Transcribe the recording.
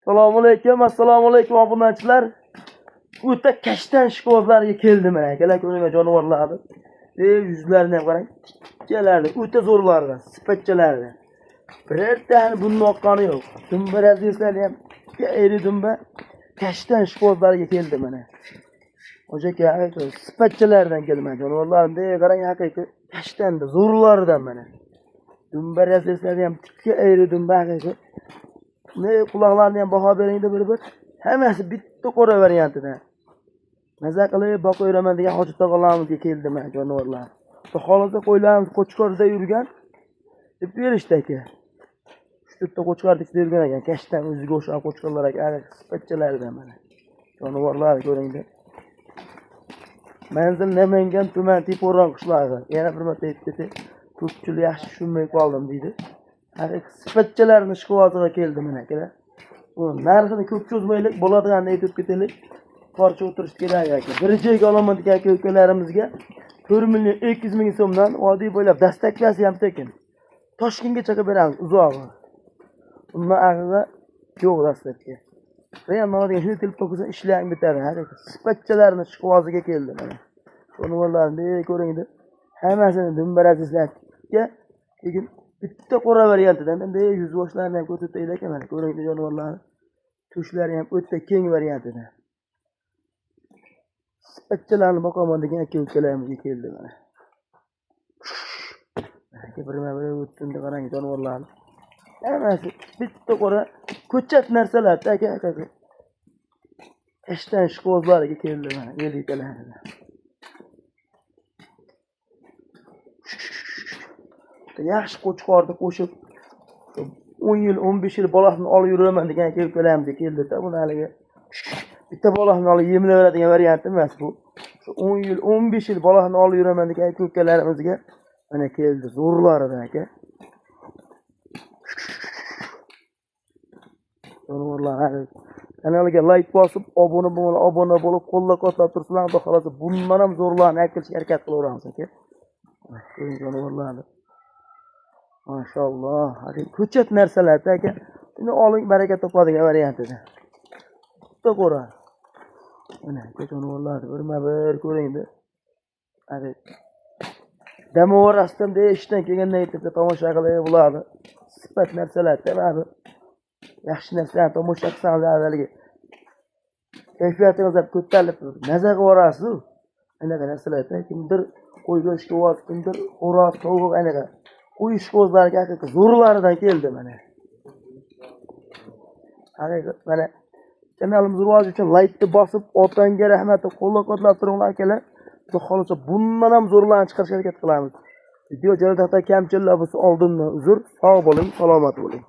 Assalomu alaykum obunachilar. O'ta kashtan shikovatlarga keldim mana. Akalar ko'ringlar jonivorlarni. Yuzlarini ham qarang. Tikkalarni, o'ta zo'rlardan, sipatchalardan. Birortani bunni oqqani yo'q. Dumba raziyaslar ham eri dumba kashtan shikovatlarga keldi mana. O'shaka haqiqiy sipatchalardan kelman jonivorlarni. Qarang haqiqiy kashtanda zo'rlardan mana. Dumba raziyaslar ham tikka eri dumba haqiqiy. Ne quloqlarni ham baho beringda bir. Hammasi bitta qora variantida. Maza qilib boqaveraman degan hojat tog'alarimizga keldi men jonivorlar. Xohlasa qo'ylarimiz qo'chqorda yurgan deb berishdi aka. 3 ta qo'chqor ichida yurgan ekan. Kashtan o'ziga o'xshab qo'chqorlar aka, sipatchalardan mana. Jonivorlar ko'ringda. Manzil Namangan tuman Tepo'ron qishlog'i. Yana bir marta aytib ketay. Ko'pchilik yaxshi tushunmay qoldim deydi. Haqiqiy sipatchalarni shikoyatiga keldi mana akalar. Bu narxini ko'p cho'zmaylik, bo'ladiganini aytib ketaylik. Qarshi o'tirish kerak aka. Bir joyga olaman degan aka-ukalarimizga 4 million 200 ming so'mdan oddiy bo'ylab dastaklasi ham tekin. Toshkentgacha qilib beramiz uzog'i. Undan ag'iga yo'q dastakka. Men mana degan shu telefon ko'rsa ishlang bitadi. Haqiqiy sipatchalarni shikoyatiga keldi mana. Jonivorlarni ko'ringda. Hammasini dumbarazizlarga keyin bitta qora variantidan endi yuz boshlarini ham ko'rsataylik aka mana. Ko'ringda jonivorlarni. Tushlari ham o'ta keng variantida. Sipatchalarni boqaman degan aka-ukalarimizga keldi mana. Aka bir o'tsinda qarang jonivorlarni. Hammasi bitta qora ko'chat narsalar aka. Kashtan shikovatlariga keldi mana elikalarida. Yaxshi qo'chqorni qo'shib 10 yil 15 yil bolasini olib yuraman degan aka-ukalarimizga keldi-da. Buni haliga bitta bolasini olib yemlayveradigan variant emas bu. 10 yil 15 yil bolasini olib yuraman degan aka-ukalarimizga mana keldi. Zo'rlaridan aka. Jonivorlar kanalga like bosib, obuna bo'lib, qo'llab-quvvatlab tursangiz, xudo xolasa bundan ham zo'rlarni aytishga harakat qilaveramiz aka. Ko'ring jonivorlarni. Maşallah. Hadi ko'chat narsalar aka. Buni oling baraka topadigan variantida. Bitta qora. Mana jonivorlarni bir ko'ringda. Hadi. Damovar astamda ishdan kelgandan aytib tomosha qilib bo'ladi. Sifat narsalar tabi. Yaxshi narsalarni tomosha qilsangiz avvaliga kayfiyatingiz ham ko'tarilib turadi. Nazar qilasiz. Anaqa narsalar kimdir qo'y go'shti qo'yib, kimdir xo'roz, tovuq anaqa qo'yish qo'zlarga haqiqiy zo'rlaridan keldi mana. Haqiqiy mana kanalimiz rivoji uchun like bosib, otanga rahmat deb qo'llab-quvvatlab turinglar akalar. Xudo xolasa bundan ham zo'rlarni chiqarishga harakat qilamiz. Video joyida kamchiliklar bo'lsa oldindan uzr. Sog' bo'ling, salomat bo'ling.